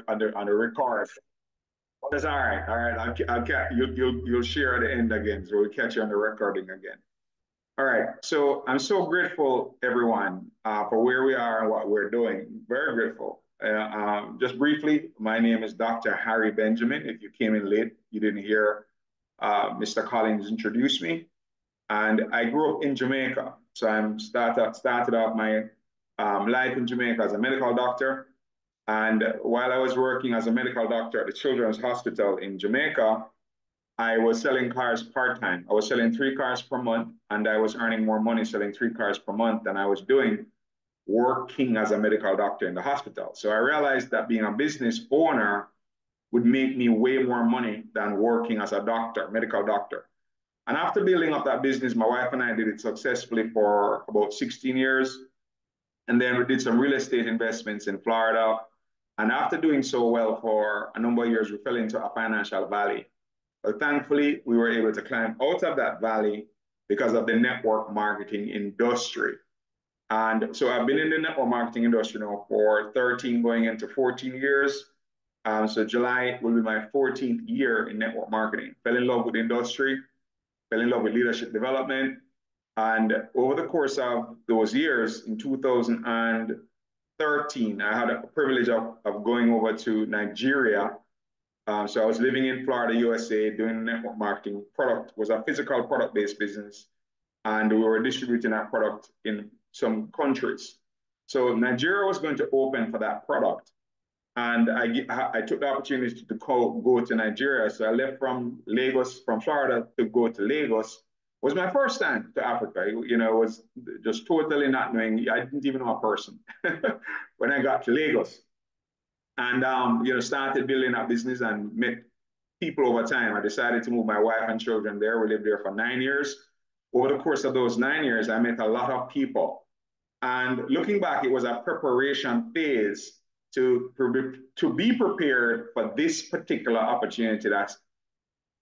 on the record. That's all right. All right. You'll share at the end again. So we'll catch you on the recording again. All right. So I'm so grateful, everyone, for where we are and what we're doing. Very grateful. Just briefly, my name is Dr. Harry Benjamin. If you came in late, you didn't hear Mr. Collins introduce me. And I grew up in Jamaica. So I'm started off my life in Jamaica as a medical doctor. And while I was working as a medical doctor at the Children's Hospital in Jamaica, I was selling cars part-time. I was selling 3 cars per month, and I was earning more money selling 3 cars per month than I was doing working as a medical doctor in the hospital. So I realized that being a business owner would make me way more money than working as a doctor, medical doctor. And after building up that business, my wife and I did it successfully for about 16 years. And then we did some real estate investments in Florida. And after doing so well for a number of years, we fell into a financial valley. But thankfully, we were able to climb out of that valley because of the network marketing industry. And so I've been in the network marketing industry now for 13, going into 14 years. So July will be my 14th year in network marketing. Fell in love with the industry, fell in love with leadership development. And over the course of those years, in 2013, I had a privilege of going over to Nigeria. So I was living in Florida, USA, doing network marketing. Product was a physical product-based business, and we were distributing that product in some countries. So Nigeria was going to open for that product, and I took the opportunity to go to Nigeria. So I left from Lagos, from Florida, to go to Lagos. It was my first time to Africa. You know, it was just totally not knowing. I didn't even know a person when I got to Lagos. And you know, started building a business and met people over time. I decided to move my wife and children there. We lived there for 9 years. Over the course of those 9 years, I met a lot of people. And looking back, it was a preparation phase to be prepared for this particular opportunity that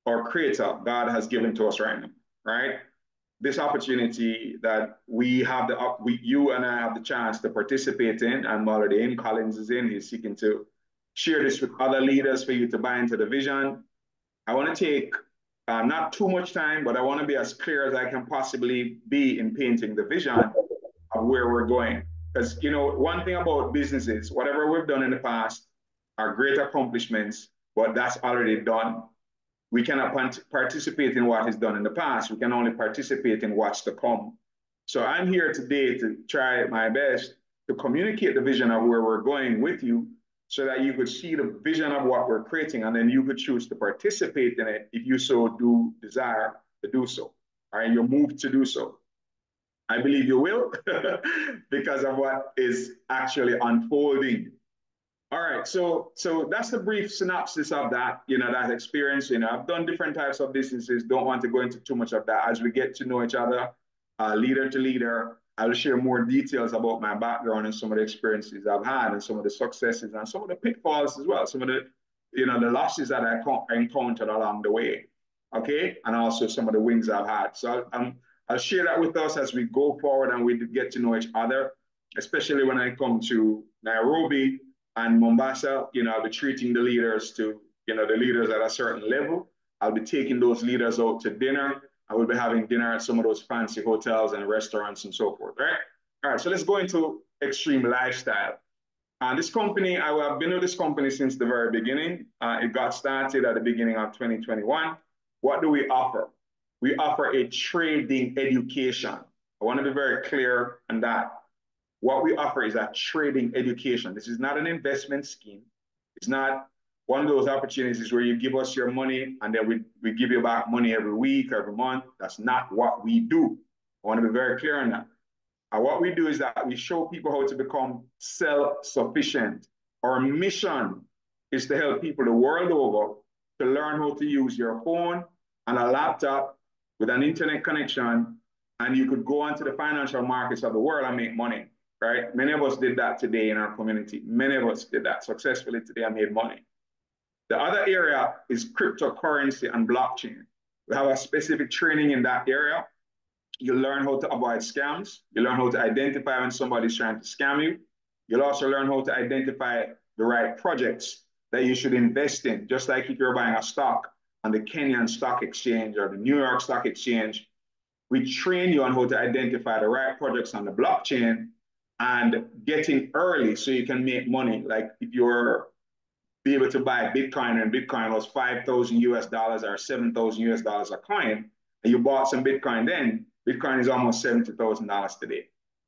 our Creator, God, has given to us right now, right? This opportunity that you and I have the chance to participate in. I'm already in. Collins is in. He's seeking to share this with other leaders for you to buy into the vision. I want to take not too much time, but I want to be as clear as I can possibly be in painting the vision of where we're going. Because, you know, one thing about businesses, whatever we've done in the past are great accomplishments, but that's already done. We cannot participate in what is done in the past. We can only participate in what's to come. So I'm here today to try my best to communicate the vision of where we're going with you so that you could see the vision of what we're creating, and then you could choose to participate in it if you so do desire to do so. All right, you're moved to do so. I believe you will because of what is actually unfolding. All right, so that's the brief synopsis of that, you know, that experience. You know, I've done different types of businesses. Don't want to go into too much of that. As we get to know each other, leader to leader, I'll share more details about my background and some of the experiences I've had, and some of the successes and some of the pitfalls as well. Some of the, you know, the losses that I encountered along the way. Okay, and also some of the wins I've had. So I'll share that with us as we go forward and we get to know each other, especially when I come to Nairobi and Mombasa. You know, I'll be treating the leaders to, you know, the leaders at a certain level. I'll be taking those leaders out to dinner. I will be having dinner at some of those fancy hotels and restaurants and so forth, right? All right, so let's go into Xtream Lifestyle. This company, I've been with this company since the very beginning. It got started at the beginning of 2021. What do we offer? We offer a trading education. I want to be very clear on that. What we offer is a trading education. This is not an investment scheme. It's not one of those opportunities where you give us your money and then we give you back money every week, every month. That's not what we do. I want to be very clear on that. And what we do is that we show people how to become self-sufficient. Our mission is to help people the world over to learn how to use your phone and a laptop with an internet connection, and you could go onto the financial markets of the world and make money, right? Many of us did that today in our community. Many of us did that successfully today and made money. The other area is cryptocurrency and blockchain. We have a specific training in that area. You learn how to avoid scams. You learn how to identify when somebody's trying to scam you. You'll also learn how to identify the right projects that you should invest in. Just like if you're buying a stock on the Kenyan Stock Exchange or the New York Stock Exchange, we train you on how to identify the right projects on the blockchain and getting early so you can make money. Like if you're be able to buy Bitcoin and Bitcoin was 5,000 US dollars or 7,000 US dollars a coin, and you bought some Bitcoin then, Bitcoin is almost $70,000 today.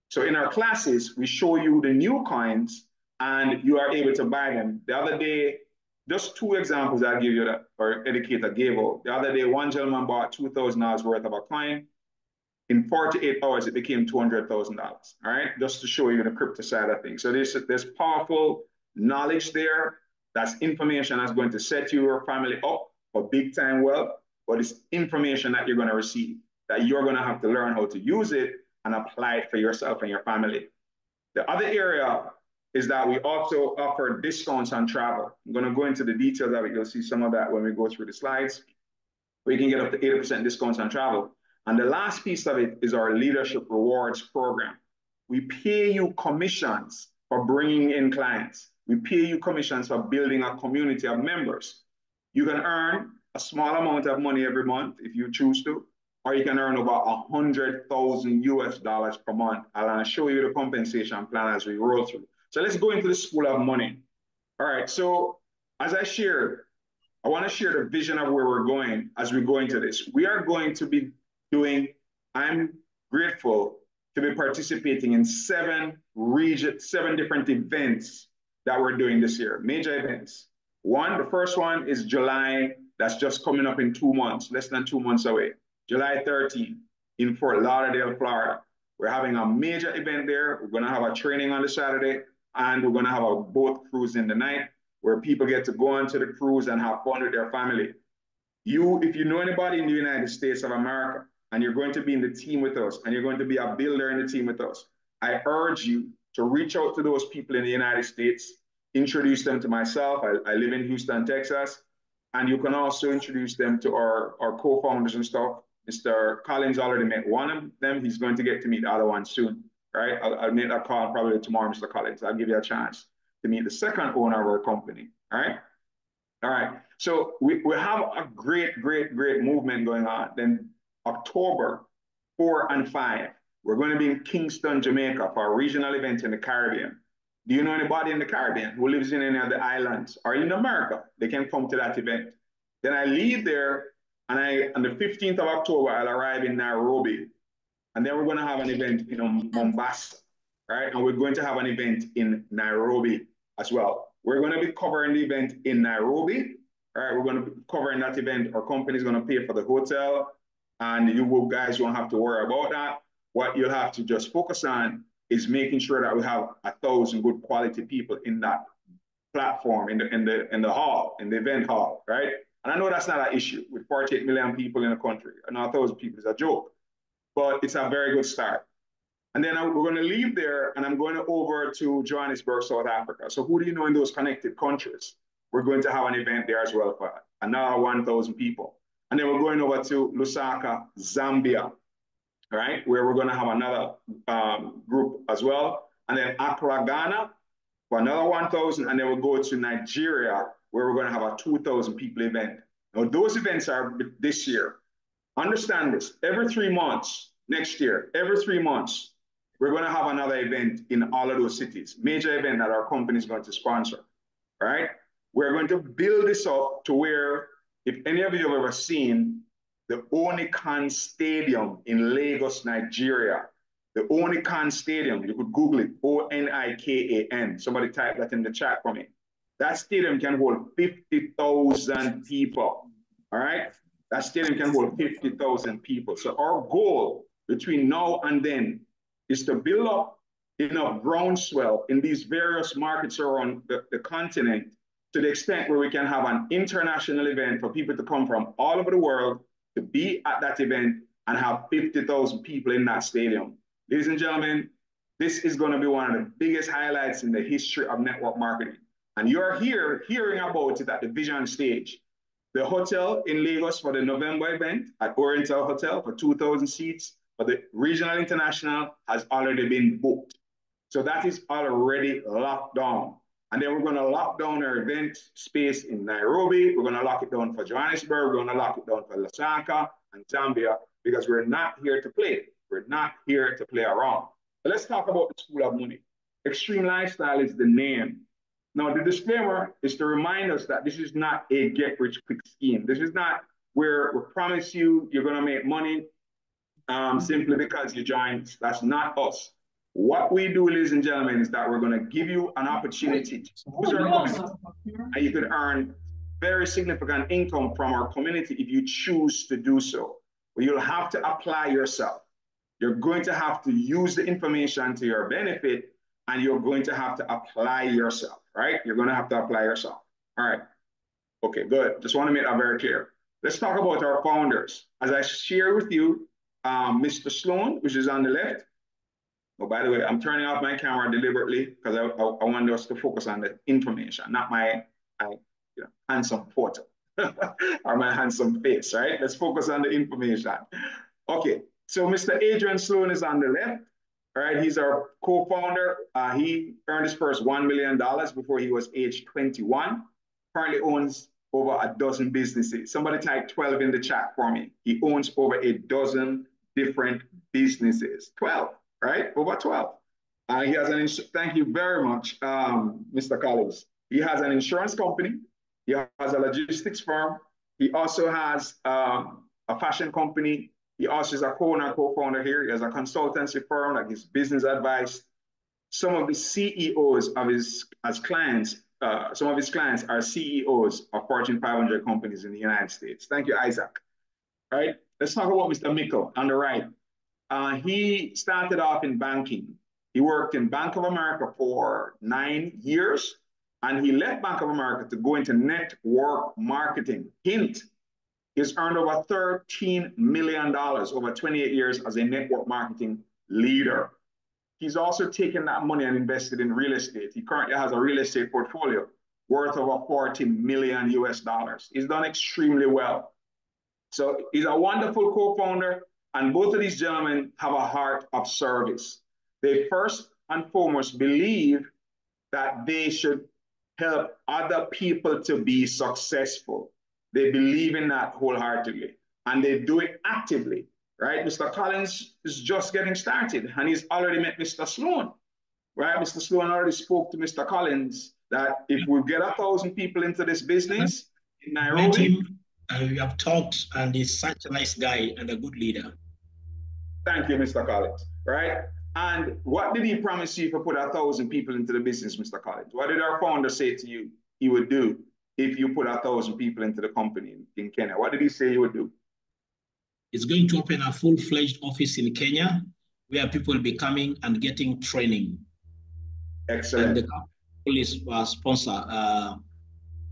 So in our classes, we show you the new coins and you are able to buy them. The other day, just two examples I'll give you that, or educator gave out. The other day, one gentleman bought $2,000 worth of a coin. In 48 hours, it became $200,000. All right, just to show you the crypto side of things. So there's powerful knowledge there. That's information that's going to set your family up for big time wealth, but it's information that you're going to receive, that you're going to have to learn how to use it and apply it for yourself and your family. The other area is that we also offer discounts on travel. I'm going to go into the details of it. You'll see some of that when we go through the slides. We can get up to 80% discounts on travel. And the last piece of it is our leadership rewards program. We pay you commissions for bringing in clients. We pay you commissions for building a community of members. You can earn a small amount of money every month if you choose to, or you can earn about 100,000 US dollars per month. I'll show you the compensation plan as we roll through. So let's go into the school of money. All right, so as I shared, I want to share the vision of where we're going as we go into this. We are going to be doing, I'm grateful to be participating in seven different events that we're doing this year, major events. The first one is July, that's just coming up in 2 months, less than 2 months away. July 13th in Fort Lauderdale, Florida. We're having a major event there. We're gonna have a training on the Saturday, and we're gonna have a boat cruise in the night where people get to go onto the cruise and have fun with their family. If you know anybody in the United States of America, and you're going to be in the team with us, and you're going to be a builder in the team with us, I urge you to reach out to those people in the United States, introduce them to myself. I live in Houston, Texas, and you can also introduce them to our co-founders and stuff. Mr. Collins already met one of them. He's going to get to meet the other one soon, right? I'll make that call probably tomorrow, Mr. Collins. I'll give you a chance to meet the second owner of our company, all right? All right, so we have a great movement going on. Then October 4 and 5, we're going to be in Kingston, Jamaica for a regional event in the Caribbean. Do you know anybody in the Caribbean who lives in any of the islands or in America? They can come to that event. Then I leave there, and on the 15th of October, I'll arrive in Nairobi. And then we're going to have an event in Mombasa, right? And we're going to have an event in Nairobi as well. We're going to be covering the event in Nairobi. All right, we're going to be covering that event. Our company is going to pay for the hotel, and you guys won't have to worry about that. What you'll have to just focus on is making sure that we have 1,000 good quality people in that platform, in the hall, in the event hall, right? And I know that's not an issue with 48 million people in the country. I know 1,000 people is a joke, but it's a very good start. And then we're going to leave there, and I'm going over to Johannesburg, South Africa. So who do you know in those connected countries? We're going to have an event there as well for another 1,000 people. And then we're going over to Lusaka, Zambia, right? Where we're going to have another group as well. And then Accra, Ghana, for another 1,000. And then we'll go to Nigeria, where we're going to have a 2,000 people event. Now, those events are this year. Understand this, every 3 months, next year, every 3 months, we're going to have another event in all of those cities, major event that our company is going to sponsor, right? We're going to build this up to where, if any of you have ever seen the Onikan Stadium in Lagos, Nigeria, the Onikan Stadium, you could Google it, Onikan. Somebody type that in the chat for me. That stadium can hold 50,000 people, all right? That stadium can hold 50,000 people. So our goal between now and then is to build up enough groundswell in these various markets around the continent to the extent where we can have an international event for people to come from all over the world to be at that event and have 50,000 people in that stadium. Ladies and gentlemen, this is going to be one of the biggest highlights in the history of network marketing. And you're here hearing about it at the vision stage. The hotel in Lagos for the November event at Oriental Hotel for 2,000 seats, but the regional international has already been booked. So that is already locked down. And then we're going to lock down our event space in Nairobi. We're going to lock it down for Johannesburg. We're going to lock it down for Lusaka and Zambia because we're not here to play. We're not here to play around. But let's talk about the School of Money. Xtream Lifestyle is the name. Now, the disclaimer is to remind us that this is not a get-rich-quick scheme. This is not where we promise you you're going to make money simply because you joined. That's not us. What we do, ladies and gentlemen, is that we're going to give you an opportunity to use our community, and you can earn very significant income from our community if you choose to do so. But you'll have to apply yourself. You're going to have to use the information to your benefit, and you're going to have to apply yourself, right? You're going to have to apply yourself. All right. Okay, good. Just want to make that very clear. Let's talk about our founders. As I share with you, Mr. Sloan, which is on the left. Oh, by the way, I'm turning off my camera deliberately because I want us to focus on the information, not my handsome photo or my handsome face, right? Let's focus on the information. Okay, so Mr. Adrian Sloan is on the left. All right, he's our co-founder. He earned his first $1 million before he was age 21. Currently owns over a dozen businesses. Somebody type 12 in the chat for me. He owns over a dozen different businesses. 12, right? Over 12. He has an thank you very much, Mr. Collins. He has an insurance company. He has a logistics firm. He also has a fashion company. He also is a co-owner, co-founder here. He has a consultancy firm that gives business advice. Some of the CEOs of his clients, some of his clients are CEOs of Fortune 500 companies in the United States. Thank you, Isaac. All right, let's talk about Mr. Mickle on the right. He started off in banking. He worked in Bank of America for 9 years, and he left Bank of America to go into network marketing. Hint, he's earned over $13 million over 28 years as a network marketing leader. He's also taken that money and invested in real estate. He currently has a real estate portfolio worth over 40 million US dollars. He's done extremely well. So he's a wonderful co-founder, and both of these gentlemen have a heart of service. They first and foremost believe that they should help other people to be successful. They believe in that wholeheartedly, and they do it actively, right? Mr. Collins is just getting started, and he's already met Mr. Sloan, right? Mr. Sloan already spoke to Mr. Collins that if we get 1,000 people into this business in Nairobi, we have talked, and he's such a nice guy and a good leader. Thank you, Mr. Collins, right? And what did he promise you if you put 1,000 people into the business, Mr. Collins? What did our founder say to you he would do if you put 1,000 people into the company in Kenya? What did he say he would do? He's going to open a full-fledged office in Kenya where people will be coming and getting training. Excellent. And the company will sponsor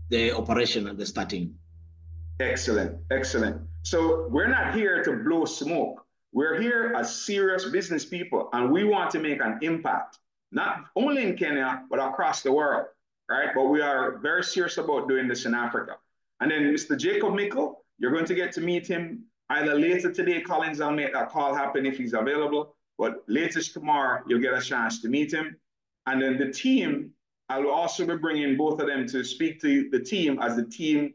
the operation and the starting. Excellent, excellent. So we're not here to blow smoke. We're here as serious business people, and we want to make an impact, not only in Kenya, but across the world, right? But we are very serious about doing this in Africa. And then Mr. Jacob Mickle, you're going to get to meet him either later today. Collins, I'll make that call happen if he's available, but latest tomorrow, you'll get a chance to meet him. And then the team, I'll also be bringing both of them to speak to the team as the team,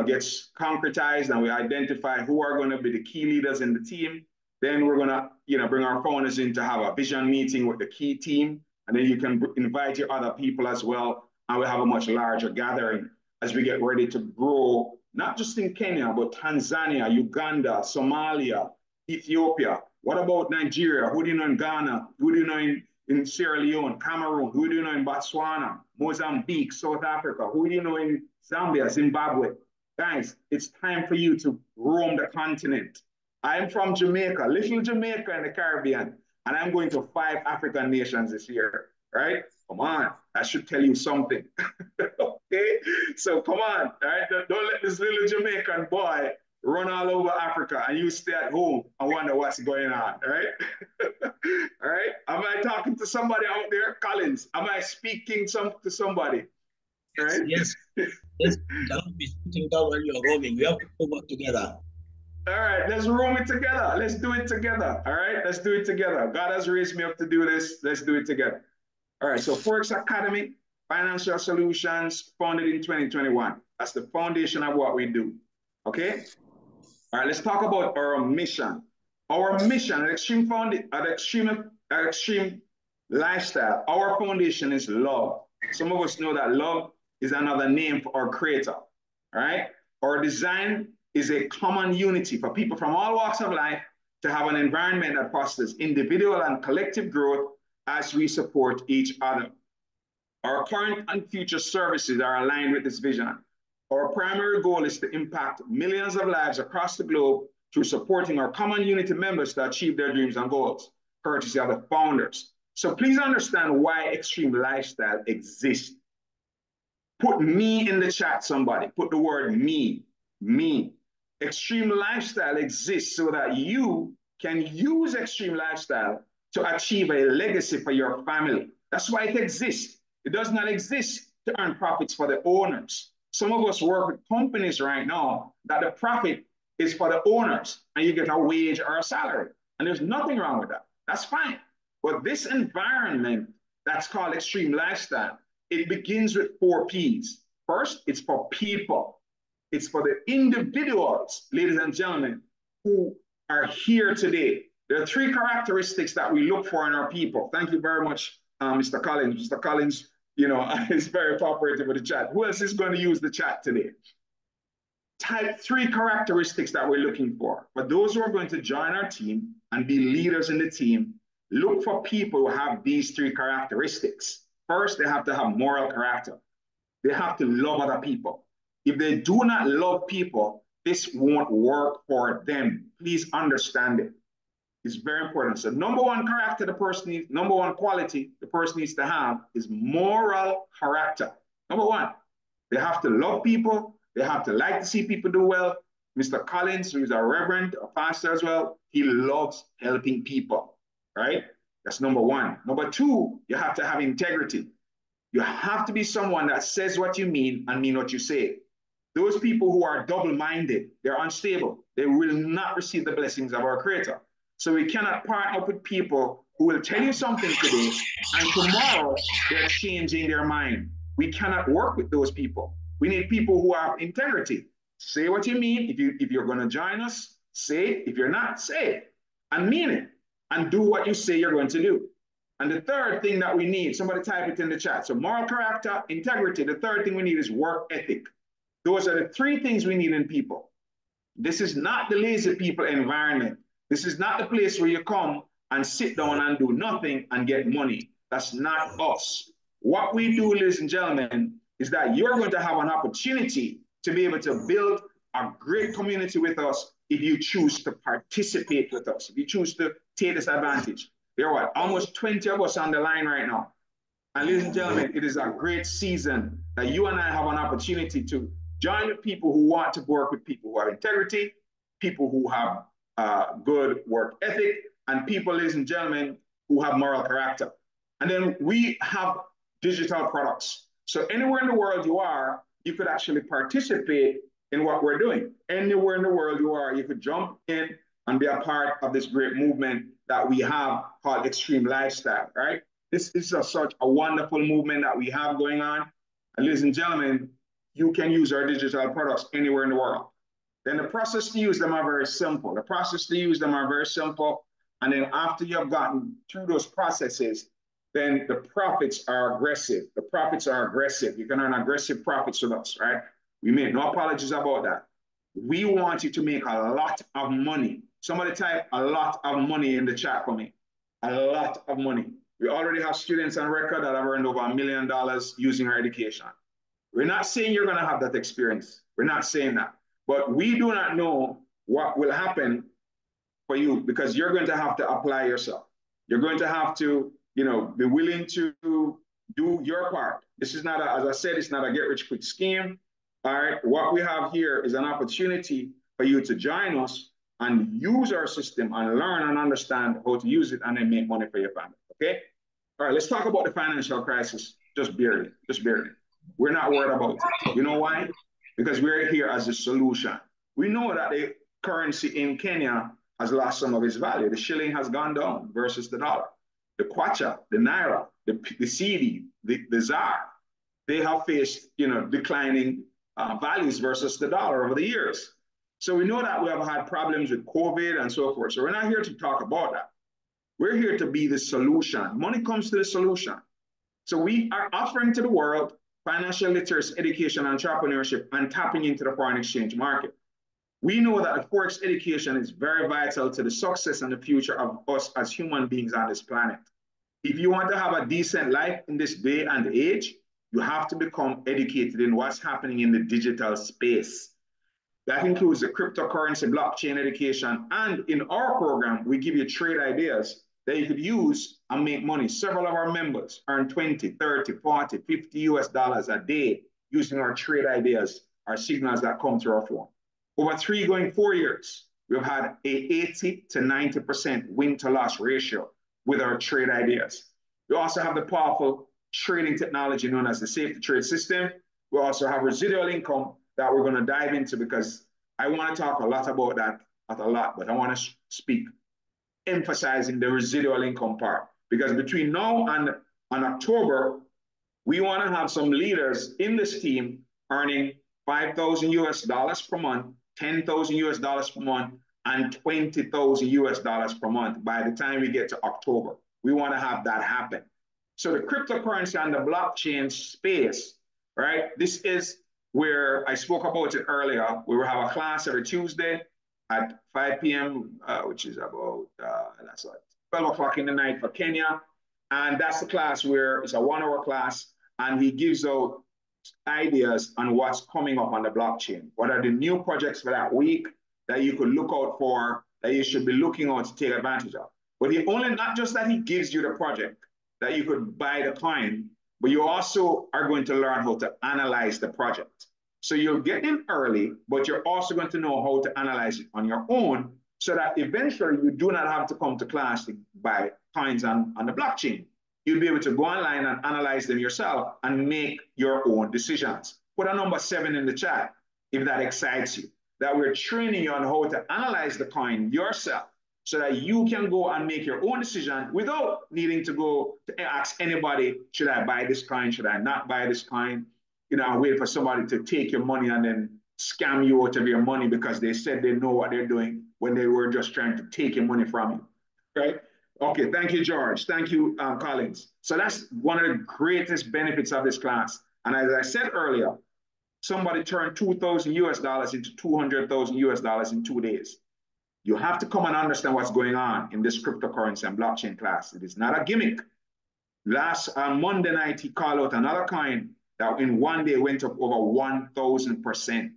gets concretized and we identify who are going to be the key leaders in the team. Then we're going to, bring our founders in to have a vision meeting with the key team. And then you can invite your other people as well. And we'll have a much larger gathering as we get ready to grow, not just in Kenya, but Tanzania, Uganda, Somalia, Ethiopia. What about Nigeria? Who do you know in Ghana? Who do you know in Sierra Leone, Cameroon? Who do you know in Botswana, Mozambique, South Africa? Who do you know in Zambia, Zimbabwe? Guys, it's time for you to roam the continent. I'm from Jamaica, little Jamaica in the Caribbean, and I'm going to 5 African nations this year, right? Come on, that should tell you something. Okay, so come on, all right? Don't let this little Jamaican boy run all over Africa and you stay at home and wonder what's going on, all right? All right, am I talking to somebody out there? Collins, am I speaking to somebody? Right? Yes, yes. Don't be sitting down while you're roaming. We have to work together. All right, let's roam it together. Let's do it together. All right, let's do it together. God has raised me up to do this. Let's do it together. All right, so Forex Academy, Financial solutions founded in 2021. That's the foundation of what we do. Okay? All right, let's talk about our mission. Our mission at Xtream Lifestyle, our foundation is love. Some of us know that love is another name for our creator. All right? Our design is a common unity for people from all walks of life to have an environment that fosters individual and collective growth as we support each other. Our current and future services are aligned with this vision. Our primary goal is to impact millions of lives across the globe through supporting our common unity members to achieve their dreams and goals, courtesy of the founders. So please understand why Xtream Lifestyle exists. Put me in the chat, somebody. Put the word me, me. Xtream Lifestyle exists so that you can use Xtream Lifestyle to achieve a legacy for your family. That's why it exists. It does not exist to earn profits for the owners. Some of us work with companies right now that the profit is for the owners and you get a wage or a salary. And there's nothing wrong with that. That's fine. But this environment that's called Xtream Lifestyle, it begins with 4 P's. First, it's for people. It's for the individuals, ladies and gentlemen, who are here today. There are 3 characteristics that we look for in our people. Thank you very much, Mr. Collins. Mr. Collins, you know, is very cooperative with the chat. Who else is going to use the chat today? Type 3 characteristics that we're looking for. For those who are going to join our team and be leaders in the team, look for people who have these 3 characteristics. First, they have to have moral character. They have to love other people. If they do not love people, this won't work for them. Please understand it. It's very important. So number 1 character the person needs, number 1 quality the person needs to have is moral character. Number 1, they have to love people. They have to like to see people do well. Mr. Collins, who's a reverend, a pastor as well, he loves helping people, right? That's number 1. Number 2, you have to have integrity. You have to be someone that says what you mean and mean what you say. Those people who are double-minded, they're unstable. They will not receive the blessings of our Creator. So we cannot partner up with people who will tell you something today and tomorrow they're changing their mind. We cannot work with those people. We need people who have integrity. Say what you mean. If you're going to join us, say it. If you're not, say it and mean it and do what you say you're going to do. And the third thing that we need, somebody type it in the chat. So moral character, integrity. The third thing we need is work ethic. Those are the 3 things we need in people. This is not the lazy people environment. This is not the place where you come and sit down and do nothing and get money. That's not us. What we do, ladies and gentlemen, is that you're going to have an opportunity to be able to build a great community with us if you choose to participate with us, if you choose to take this advantage. There are what, almost 20 of us on the line right now. And ladies and gentlemen, it is a great season that you and I have an opportunity to join with people who want to work with people who have integrity, people who have good work ethic, and people, ladies and gentlemen, who have moral character. And then we have digital products. So anywhere in the world you are, you could actually participate in what we're doing. Anywhere in the world you are, you could jump in and be a part of this great movement that we have called Xtream Lifestyle, right? This is such a wonderful movement that we have going on. And ladies and gentlemen, you can use our digital products anywhere in the world. Then the process to use them are very simple. The process to use them are very simple. And then after you have gotten through those processes, then the profits are aggressive. The profits are aggressive. You can earn aggressive profits with us, right? We make no apologies about that. We want you to make a lot of money. Somebody type a lot of money in the chat for me. A lot of money. We already have students on record that have earned over $1 million using our education. We're not saying you're going to have that experience. We're not saying that. But we do not know what will happen for you because you're going to have to apply yourself. You're going to have to, be willing to do your part. This is not, as I said, it's not a get-rich-quick scheme. All right. What we have here is an opportunity for you to join us and use our system and learn and understand how to use it and then make money for your family. Okay. All right. Let's talk about the financial crisis. Just barely. We're not worried about it. You know why? Because we're here as a solution. We know that the currency in Kenya has lost some of its value. The shilling has gone down versus the dollar. The kwacha, the naira, the cedi, the ZAR, they have faced, declining values versus the dollar over the years. So we know that we have had problems with COVID and so forth. So we're not here to talk about that. We're here to be the solution. Money comes to the solution. So we are offering to the world financial literacy, education, entrepreneurship, and tapping into the foreign exchange market. We know that the Forex education is very vital to the success and the future of us as human beings on this planet. If you want to have a decent life in this day and age, you have to become educated in what's happening in the digital space. That includes the cryptocurrency, blockchain education, and in our program, we give you trade ideas that you could use and make money. Several of our members earn 20, 30, 40, 50 US dollars a day using our trade ideas, our signals that come to our phone. Over 3 going 4 years, we've had a 80 to 90% win to loss ratio with our trade ideas. We also have the powerful trading technology known as the safety trade system. We also have residual income that we're going to dive into because I want to talk a lot about that, not a lot, but I want to speak emphasizing the residual income part because between now and October, we want to have some leaders in this team earning 5,000 US dollars per month, 10,000 US dollars per month, and 20,000 US dollars per month by the time we get to October. We want to have that happen. So the cryptocurrency and the blockchain space, right? This is where I spoke about it earlier. We will have a class every Tuesday at 5 p.m., which is about, that's what, 12 o'clock in the night for Kenya. And that's the class where it's a 1-hour class and he gives out ideas on what's coming up on the blockchain. What are the new projects for that week that you could look out for, that you should be looking on to take advantage of. But he only, not just that he gives you the project that you could buy the coin, but you also are going to learn how to analyze the project. So you'll get in early, but you're also going to know how to analyze it on your own so that eventually you do not have to come to class to buy coins on the blockchain. You'll be able to go online and analyze them yourself and make your own decisions. Put a number 7 in the chat if that excites you, that we're training you on how to analyze the coin yourself so that you can go and make your own decision without needing to go to ask anybody, should I buy this coin? Should I not buy this coin? And wait for somebody to take your money and then scam you out of your money because they said they know what they're doing when they were just trying to take your money from you, right? Okay, thank you, George. Thank you, Collins. So that's one of the greatest benefits of this class. And as I said earlier, somebody turned 2,000 US dollars into 200,000 US dollars in 2 days. You have to come and understand what's going on in this cryptocurrency and blockchain class. It is not a gimmick. Last Monday night, he called out another coin that in 1 day went up over 1,000%.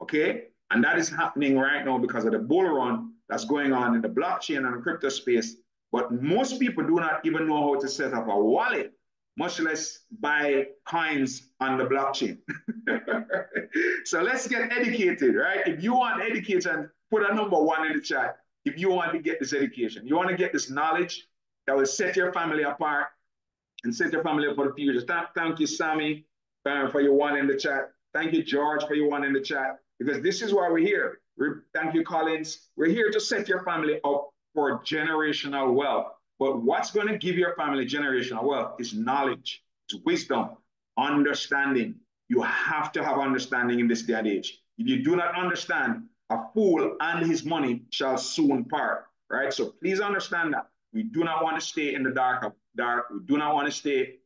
Okay? And that is happening right now because of the bull run that's going on in the blockchain and the crypto space. But most people do not even know how to set up a wallet, much less buy coins on the blockchain. So let's get educated, right? If you want education, put a number 1 in the chat. If you want to get this education, you want to get this knowledge that will set your family apart and set your family up for the future. Thank you, Sammy, for your 1 in the chat. Thank you, George, for your 1 in the chat, because this is why we're here. Thank you, Collins. We're here to set your family up for generational wealth. But what's going to give your family generational wealth is knowledge, it's wisdom, understanding. You have to have understanding in this day and age. If you do not understand, a fool and his money shall soon part, right? So please understand that. We do not want to stay in the dark. We do not want to stay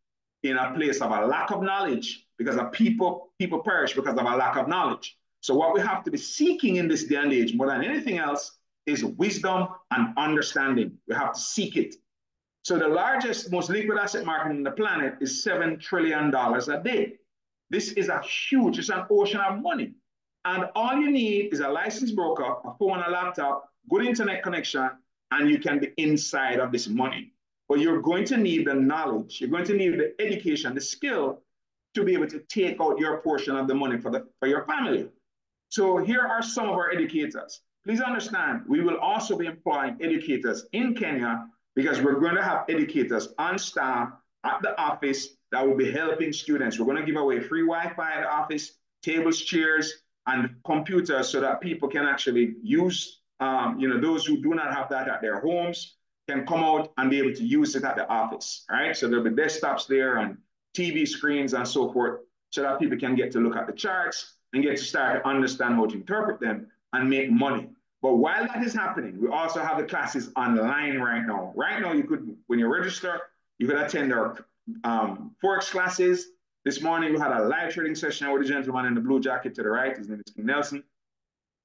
in a place of a lack of knowledge because of people perish because of a lack of knowledge. So what we have to be seeking in this day and age more than anything else is wisdom and understanding. We have to seek it. So the largest, most liquid asset market on the planet is $7 trillion a day. This is a huge, it's an ocean of money. And all you need is a licensed broker, a phone, a laptop, good internet connection, and you can be inside of this money. But you're going to need the knowledge, you're going to need the education, the skill to be able to take out your portion of the money for your family. So here are some of our educators. Please understand, we will also be employing educators in Kenya because we're going to have educators on staff at the office that will be helping students. We're going to give away free Wi-Fi at the office, tables, chairs, and computers so that people can actually use, those who do not have that at their homes can come out and be able to use it at the office, all right? So there'll be desktops there and TV screens and so forth, so that people can get to look at the charts and get to start to understand how to interpret them and make money. But while that is happening, we also have the classes online right now. Right now, you could, when you register, you could attend our Forex classes. This morning, we had a live trading session with a gentleman in the blue jacket to the right. His name is King Nelson.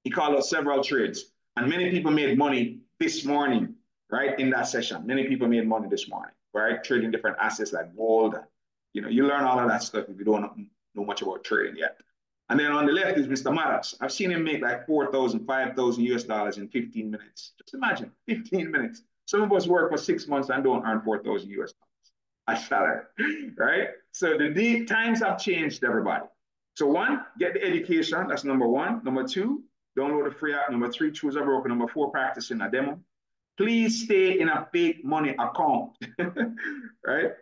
He called us several trades, and many people made money this morning, right, in that session. Many people made money this morning, right, trading different assets like gold. You know, you learn all of that stuff if you don't know much about trading yet. And then on the left is Mr. Maddox. I've seen him make like 4,000, 5,000 US dollars in 15 minutes. Just imagine, 15 minutes. Some of us work for 6 months and don't earn 4,000 US dollars a salary, right? So the times have changed, everybody. So one, get the education. That's number one. Number two, download a free app. Number three, choose a broker. Number four, practice in a demo. Please stay in a fake money account, right?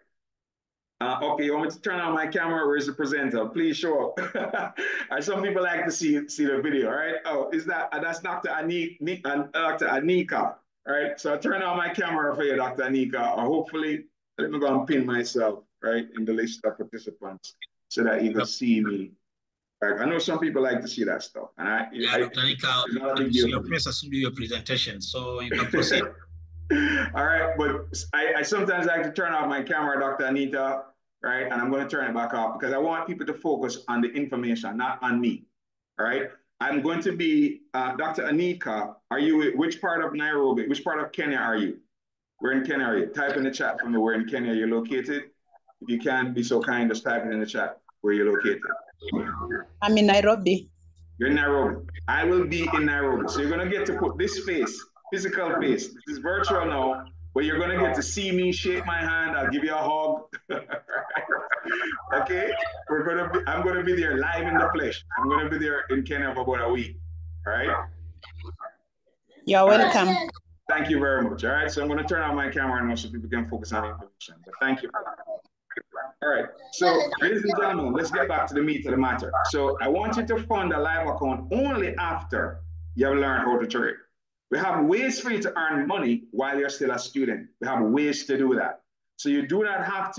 Okay, you want me to turn on my camera? Where's the presenter? Please show up. Some people like to see the video, right? Oh, is that's Dr. Dr. Anika, right? So I turn on my camera for you, Dr. Anika, or hopefully, let me go and pin myself, right, in the list of participants so that you can see me. Right? I know some people like to see that stuff. And Dr. Anika, it's not a big deal. Your face has to do your presentation, so you can proceed. All right, but I sometimes like to turn off my camera, Dr. Anita, right? And I'm going to turn it back off because I want people to focus on the information, not on me, all right? I'm going to be, Dr. Anika, are you, which part of Nairobi, which part of Kenya are you? Where in Kenya are you? Type in the chat for me where in Kenya you're located. If you can be so kind, just type it in the chat where you're located. I'm in Nairobi. You're in Nairobi. I will be in Nairobi. So you're going to get to put this face, physical face. This is virtual now, but you're going to get to see me, shake my hand. I'll give you a hug. Okay? I'm going to be there live in the flesh. I'm going to be there in Kenya for about a week. All right? You're welcome. Right. Thank you very much. All right? So I'm going to turn on my camera now so people can focus on the information. But thank you. All right, so ladies and gentlemen, let's get back to the meat of the matter. So I want you to fund a live account only after you have learned how to trade. We have ways for you to earn money while you're still a student. We have ways to do that. So you do not have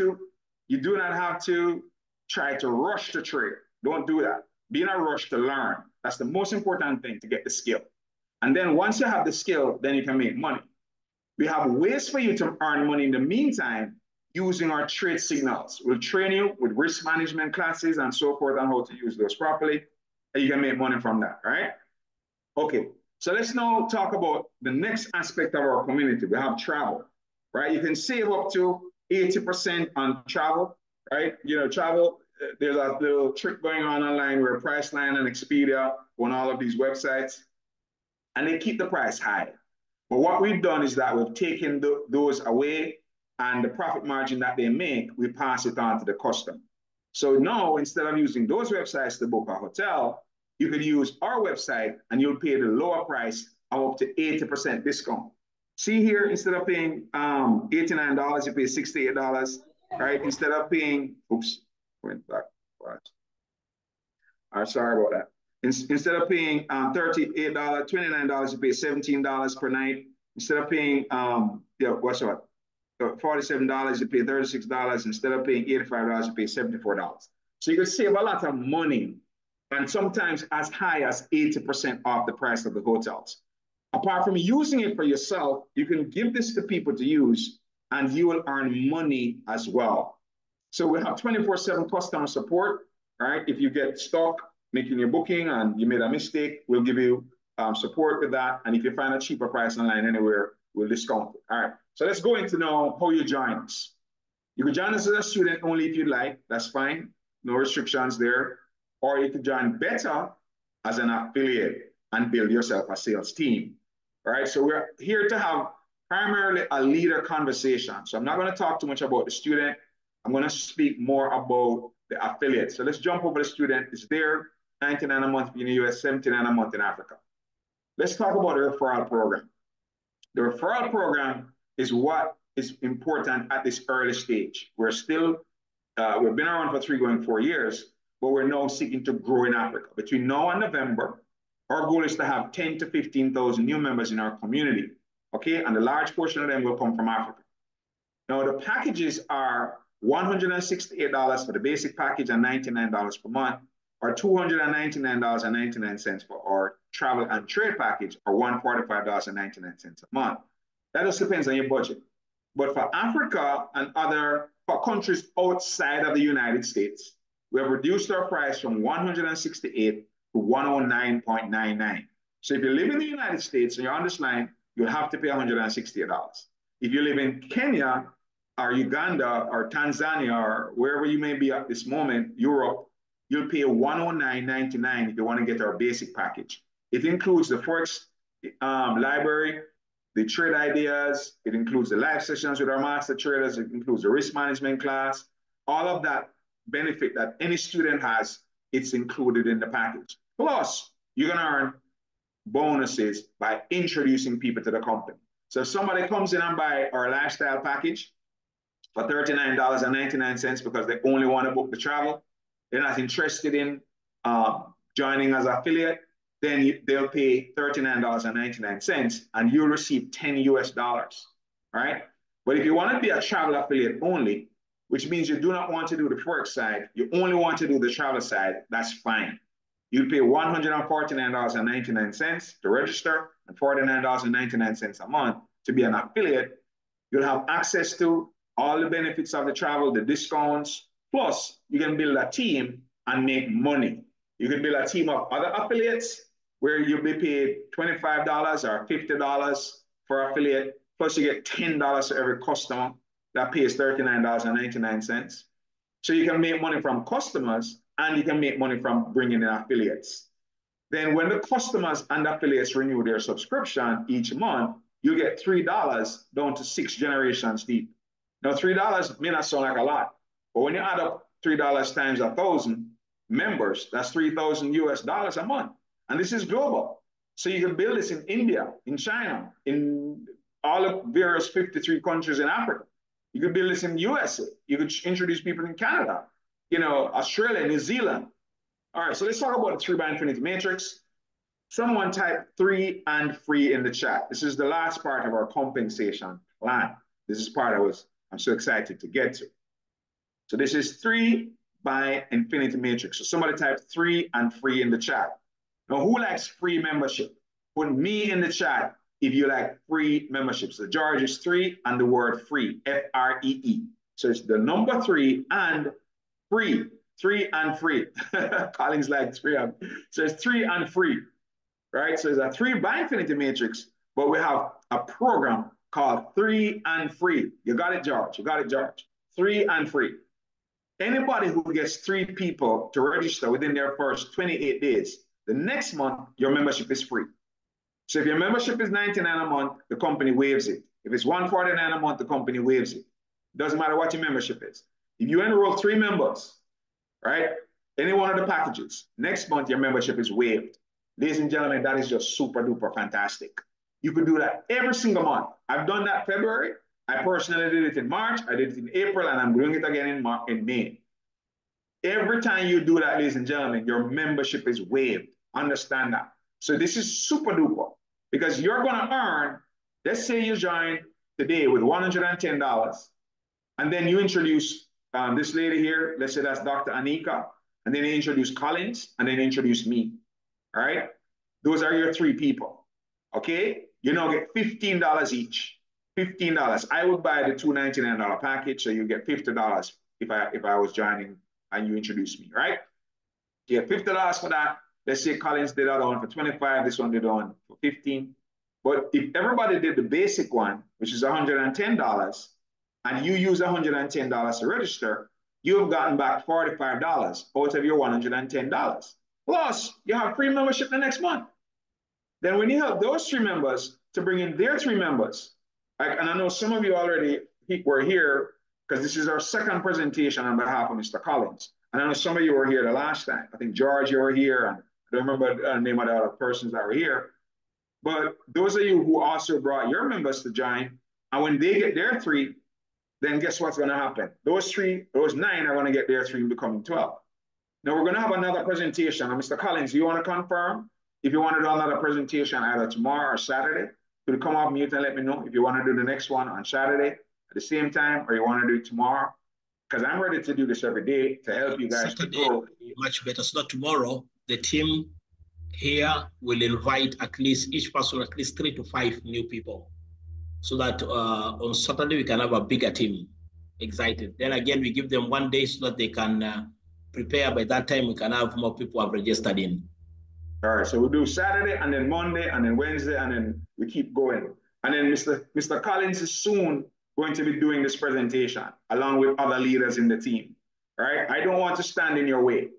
to try to rush to trade. Don't do that. Be in a rush to learn. That's the most important thing, to get the skill. And then once you have the skill, then you can make money. We have ways for you to earn money in the meantime using our trade signals. We'll train you with risk management classes and so forth on how to use those properly, and you can make money from that, right? Okay, so let's now talk about the next aspect of our community. We have travel, right? You can save up to 80% on travel, right? You know, travel, there's a little trick going on online where Priceline and Expedia on all of these websites, and they keep the price high. But what we've done is that we've taken those away, and the profit margin that they make, we pass it on to the customer. So now, instead of using those websites to book a hotel, you could use our website and you'll pay the lower price of up to 80% discount. See here, instead of paying $89, you pay $68, right? Instead of paying, oops, went back. All right, sorry about that. Instead of paying $38, $29, you pay $17 per night. Instead of paying, $47, you pay $36. Instead of paying $85, you pay $74. So you can save a lot of money, and sometimes as high as 80% off the price of the hotels. Apart from using it for yourself, you can give this to people to use, and you will earn money as well. So we have 24/7 customer support, right? If you get stuck making your booking and you made a mistake, we'll give you support with that. And if you find a cheaper price online anywhere, we'll discount it. All right, so let's go into now how you join us. You can join us as a student only if you'd like. That's fine. No restrictions there. Or you can join better as an affiliate and build yourself a sales team. All right, so we're here to have primarily a leader conversation. So I'm not going to talk too much about the student. I'm going to speak more about the affiliate. So let's jump over the student. It's there, $99 a month in the US, $79 a month in Africa. Let's talk about the referral program. The referral program is what is important at this early stage. We're still, we've been around for 3 going 4 years, but we're now seeking to grow in Africa. Between now and November, our goal is to have 10 to 15,000 new members in our community, okay? And a large portion of them will come from Africa. Now, the packages are $168 for the basic package and $99 per month, or $299.99 for our travel and trade package, or $145.99 a month. That just depends on your budget. But for Africa and other for countries outside of the United States, we have reduced our price from 168 to 109.99. So if you live in the United States and you're on this line, you'll have to pay $168. If you live in Kenya or Uganda or Tanzania or wherever you may be at this moment, Europe, you'll pay $109.99 if you want to get our basic package. It includes the Forex library, the trade ideas, it includes the live sessions with our master traders, it includes the risk management class, all of that benefit that any student has, it's included in the package. Plus, you're gonna earn bonuses by introducing people to the company. So if somebody comes in and buy our lifestyle package for $39.99 because they only want to book the travel, they're not interested in joining as an affiliate, then they'll pay $39.99 and you'll receive 10 US dollars, right? But if you want to be a travel affiliate only, which means you do not want to do the Forex side, you only want to do the travel side, that's fine. You pay $149.99 to register and $49.99 a month to be an affiliate. You'll have access to all the benefits of the travel, the discounts, plus you can build a team and make money. You can build a team of other affiliates where you'll be paid $25 or $50 for affiliate, plus you get $10 for every customer that pays $39.99. So you can make money from customers and you can make money from bringing in affiliates. Then when the customers and affiliates renew their subscription each month, you get $3 down to 6 generations deep. Now, $3 may not sound like a lot, but when you add up $3 times 1,000 members, that's 3,000 US dollars a month. And this is global. So you can build this in India, in China, in all of various 53 countries in Africa. You could build this in USA. You could introduce people in Canada, Australia, New Zealand. All right, so let's talk about the 3 by Infinity Matrix. Someone type 3 and free in the chat. This is the last part of our compensation plan. This is part I'm so excited to get to. So this is 3 by Infinity Matrix. So somebody type 3 and free in the chat. Now, who likes free membership? Put me in the chat if you like free memberships. So George is 3 and the word free, F-R-E-E. So it's the number 3 and free, 3 and free. Collins like 3. So it's 3 and free, right? So it's a 3 by Infinity Matrix, but we have a program called 3 and free. You got it, George. You got it, George. 3 and free. Anybody who gets 3 people to register within their first 28 days, the next month, your membership is free. So if your membership is $99 a month, the company waives it. If it's $149 a month, the company waives it. Doesn't matter what your membership is. If you enroll 3 members, right, any one of the packages, next month your membership is waived. Ladies and gentlemen, that is just super duper fantastic. You could do that every single month. I've done that February. I personally did it in March. I did it in April, and I'm doing it again in May. Every time you do that, ladies and gentlemen, your membership is waived. Understand that. So this is super duper because you're going to earn, let's say you join today with $110, and then you introduce this lady here. Let's say that's Dr. Anika, and then you introduce Collins, and then you introduce me. All right. Those are your 3 people. Okay. You now get $15 each. $15. I would buy the $299 package, so you get $50 if I was joining and you introduce me, right? You get $50 for that. Let's say Collins did that one for $25. This one did on for $15. But if everybody did the basic one, which is $110, and you use $110 to register, you've gotten back $45 out of your $110. Plus, you have free membership the next month. Then when you help those 3 members to bring in their 3 members, and I know some of you already were here because this is our second presentation on behalf of Mr. Collins. And I know some of you were here the last time. I think George, you were here, and I don't remember the name of the other persons that were here. But those of you who also brought your members to join, and when they get their 3, then guess what's going to happen? Those 9 are going to get their 3 becoming 12. Now we're going to have another presentation. And Mr. Collins, do you want to confirm if you want to do another presentation either tomorrow or Saturday? Could you come off mute and let me know if you want to do the next one on Saturday at the same time, or you want to do it tomorrow? because I'm ready to do this every day to help you guys to grow. Much better. So that tomorrow the team here will invite each person at least 3 to 5 new people, so that on Saturday we can have a bigger team. Excited. Then again, we give them 1 day so that they can prepare. By that time, we can have more people have registered in. All right, so we'll do Saturday and then Monday and then Wednesday and then we keep going. And then Mr. Collins is soon going to be doing this presentation along with other leaders in the team. All right, I don't want to stand in your way.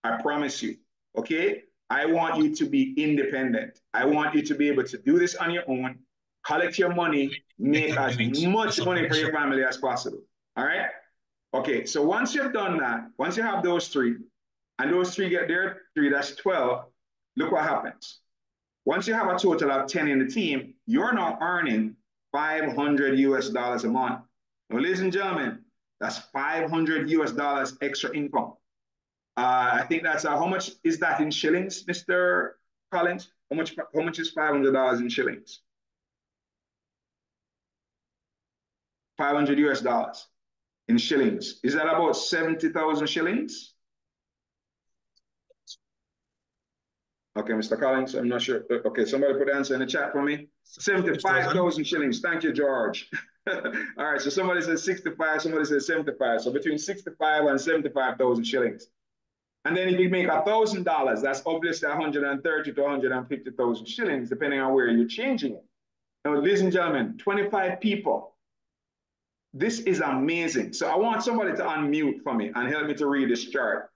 I promise you, okay? I want you to be independent. I want you to be able to do this on your own, collect your money, make as much money for your family as possible. All right? Okay, so once you've done that, once you have those three, and those three get their 3, that's 12, look what happens. Once you have a total of 10 in the team, you're now earning $500 US a month. Now, ladies and gentlemen, that's $500 US extra income. I think that's how much is that in shillings, Mr. Collins? How much is $500 in shillings? 500 US in shillings. Is that about 70,000 shillings? Okay, Mr. Collins, I'm not sure. Okay, somebody put the answer in the chat for me. 75,000 shillings. Thank you, George. All right, so somebody says 65, somebody says 75. So between 65 and 75,000 shillings. And then if you make $1,000, that's obviously 130 to 150,000 shillings, depending on where you're changing it. Now, ladies and gentlemen, 25 people. This is amazing. So I want somebody to unmute for me and help me to read this chart.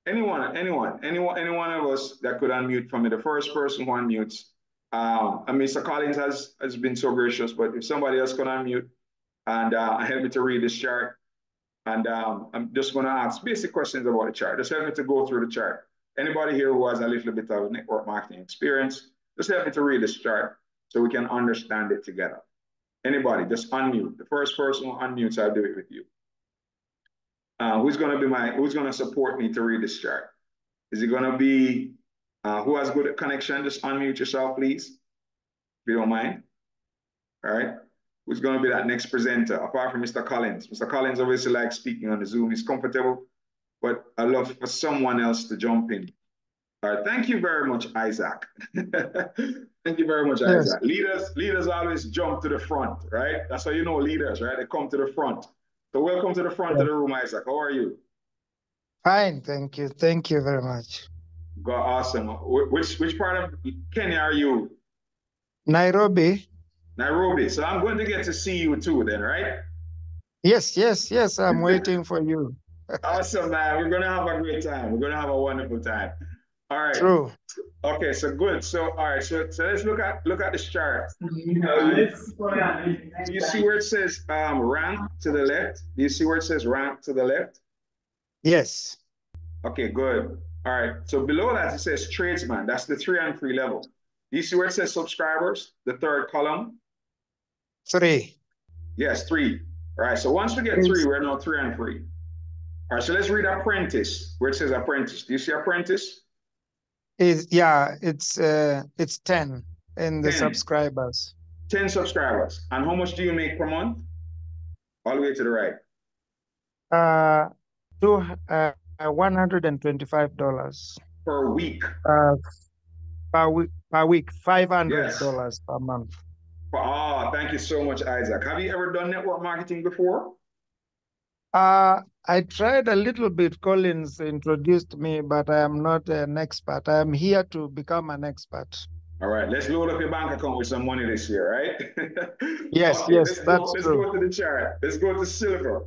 Anyone of us that could unmute for me, the first person who unmutes. And Mr. Collins has been so gracious, but if somebody else can unmute and help me to read this chart. And I'm just going to ask basic questions about the chart. Just help me to go through the chart. Anybody here who has a little bit of network marketing experience, just help me to read this chart so we can understand it together. Anybody, just unmute. The first person who unmutes, I'll do it with you. Who's going to support me to read this chart? Is it going to be, who has good connection? Just unmute yourself, please, if you don't mind. All right. Who's going to be that next presenter, apart from Mr. Collins? Mr. Collins obviously likes speaking on the Zoom. He's comfortable, but I love for someone else to jump in. All right. Thank you very much, Isaac. Thank you very much, Isaac. Leaders always jump to the front, right? That's how you know leaders, right? They come to the front. So welcome to the front of the room, Isaac. How are you? Fine, thank you. Thank you very much. God, awesome. Which part of Kenya are you? Nairobi. Nairobi. So I'm going to get to see you too then, right? Yes. I'm waiting for you. Awesome, man. We're going to have a great time. We're going to have a wonderful time. All right. True. Okay, so good. So, all right. So let's look at this chart. Do you see where it says rank to the left? Do you see where it says rank to the left? Yes. Okay, good. All right. So below that, it says tradesman. That's the 3 and 3 level. Do you see where it says subscribers? The third column? 3. Yes, 3. All right. So once we get 3, we're now 3 and 3. All right. So let's read apprentice, where it says apprentice. Do you see apprentice? It's 10 in the 10. subscribers. 10 subscribers. And how much do you make per month? All the way to the right. $125 per week. Per week, $500 per month. Oh, thank you so much, Isaac. Have you ever done network marketing before? I tried a little bit. Collins introduced me, but I am not an expert. I am here to become an expert. All right, let's load up your bank account with some money this year, right? Yes, okay, yes, that's true. Let's go to the chart. Let's go to silver.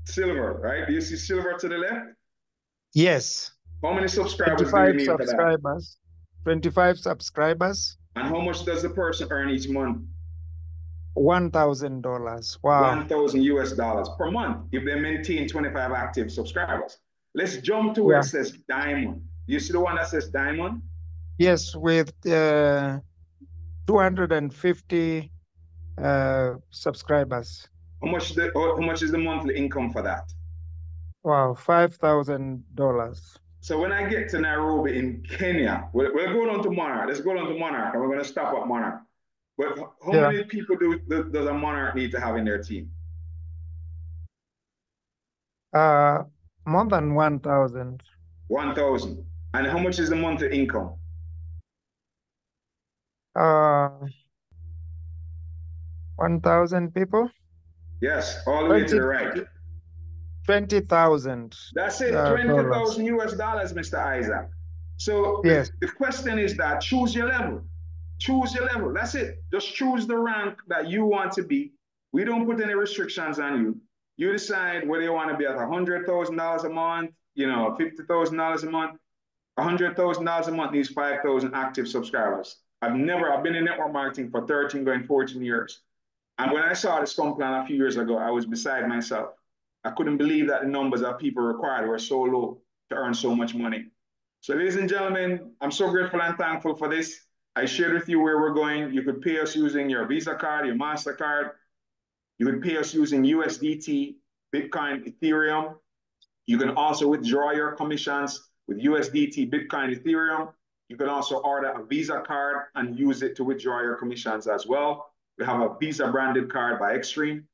Silver, right? Do you see silver to the left? Yes. How many subscribers do you need for that? 25 subscribers. And how much does the person earn each month? $1,000. Wow. $1,000 per month if they maintain 25 active subscribers. Let's jump to where it says diamond. You see the one that says diamond? Yes, with 250 subscribers. How much is the monthly income for that? Wow, $5,000. So when I get to Nairobi in Kenya, we'll go down to Monarch. Let's go down to Monarch, and we're going to stop at Monarch. But how many people does a Monarch need to have in their team? More than 1,000. 1,000. And how much is the monthly income? 1,000 people. Yes, all the way to the right. 20,000. That's it, dollars. 20,000 US dollars, Mr. Isaac. So yes, the question is that choose your level. Choose your level. That's it. Just choose the rank that you want to be. We don't put any restrictions on you. You decide whether you want to be at $100,000 a month, $50,000 a month. $100,000 a month needs 5,000 active subscribers. I've been in network marketing for 13, going 14 years. And when I saw this comp plan a few years ago, I was beside myself. I couldn't believe that the numbers of people required were so low to earn so much money. So, ladies and gentlemen, I'm so grateful and thankful for this. I shared with you where we're going. You could pay us using your Visa card, your MasterCard. You could pay us using USDT, Bitcoin, Ethereum. You can also withdraw your commissions with USDT, Bitcoin, Ethereum. You can also order a Visa card and use it to withdraw your commissions as well. We have a Visa branded card by Xtream,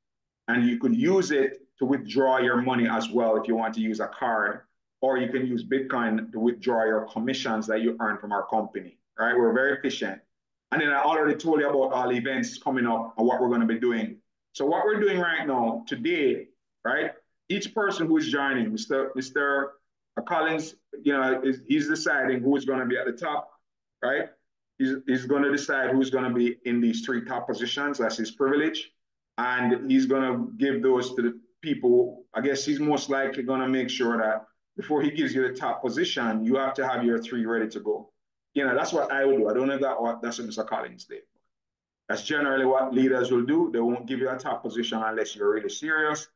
and you could use it to withdraw your money as well if you want to use a card, or you can use Bitcoin to withdraw your commissions that you earn from our company. All right, we're very efficient. And then I already told you about all events coming up and what we're going to be doing. So what we're doing right now, today, right? Each person who is joining, Mr. Collins, he's deciding who is going to be at the top, right? He's going to decide who's going to be in these 3 top positions. That's his privilege. And he's going to give those to the people. I guess he's most likely going to make sure that before he gives you the top position, you have to have your 3 ready to go. That's what I would do. I don't know if that's what Mr. Collins did. That's generally what leaders will do. They won't give you a top position unless you're really serious,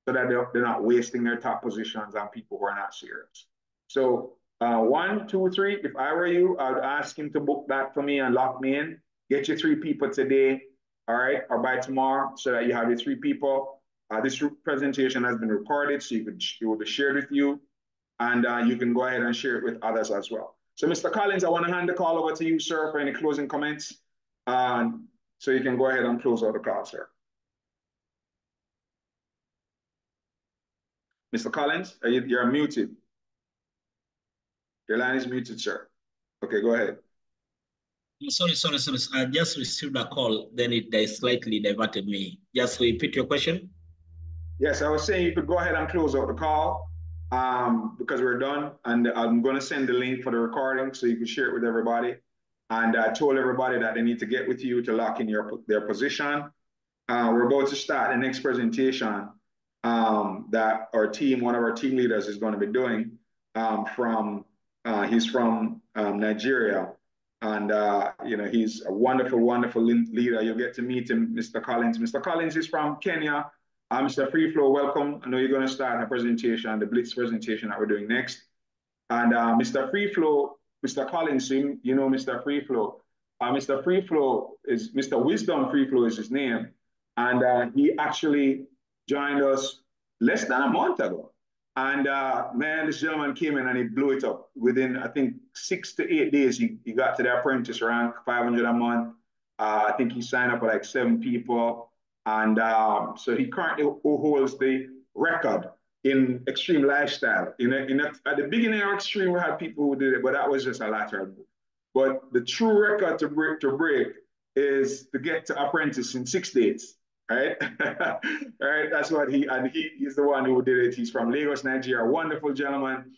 so that they're not wasting their top positions on people who are not serious. So 1, 2, 3, if I were you, I would ask him to book that for me and lock me in. Get your 3 people today, all right, or by tomorrow, so that you have your 3 people. This presentation has been recorded, so it will be shared with you, and you can go ahead and share it with others as well. So Mr. Collins, I want to hand the call over to you, sir, for any closing comments. So you can go ahead and close out the call, sir. Mr. Collins, you're muted. Your line is muted, sir. Okay, go ahead. Sorry. I just received a call, then it slightly diverted me. Just repeat your question. Yes, I was saying you could go ahead and close out the call because we're done. And I'm going to send the link for the recording so you can share it with everybody. And I told everybody that they need to get with you to lock in their position. We're about to start the next presentation that one of our team leaders is going to be doing he's from Nigeria. And, he's a wonderful, wonderful leader. You'll get to meet him, Mr. Collins. Mr. Collins is from Kenya. Mr. Freeflow, welcome. I know you're going to start a presentation, the Blitz presentation that we're doing next. And Mr. Freeflow, Mr. Collins, you know Mr. Freeflow. Mr. Freeflow is, Mr. Wisdom Freeflow is his name. And he actually joined us less than a month ago. And man, this gentleman came in and he blew it up. Within, I think, 6 to 8 days, he got to the apprentice rank, 500 a month. I think he signed up with like 7 people. And so he currently holds the record in Xtream lifestyle. At the beginning of Xtream, we had people who did it, but that was just a lateral move. But the true record to break is to get to apprentice in 6 days. Right? Right? That's what he's the one who did it. He's from Lagos, Nigeria. Wonderful gentleman.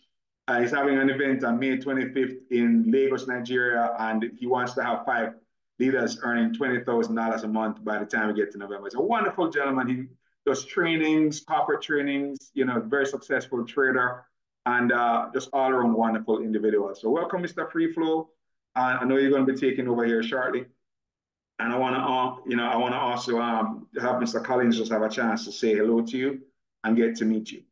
He's having an event on May 25th in Lagos, Nigeria, and he wants to have 5 leaders earning $20,000 a month by the time we get to November. He's a wonderful gentleman. He does trainings, corporate trainings, very successful trader, and just all around wonderful individual. So welcome, Mr. Freeflow. I know you're going to be taking over here shortly. And I want to also have Mr. Collins just have a chance to say hello to you and get to meet you.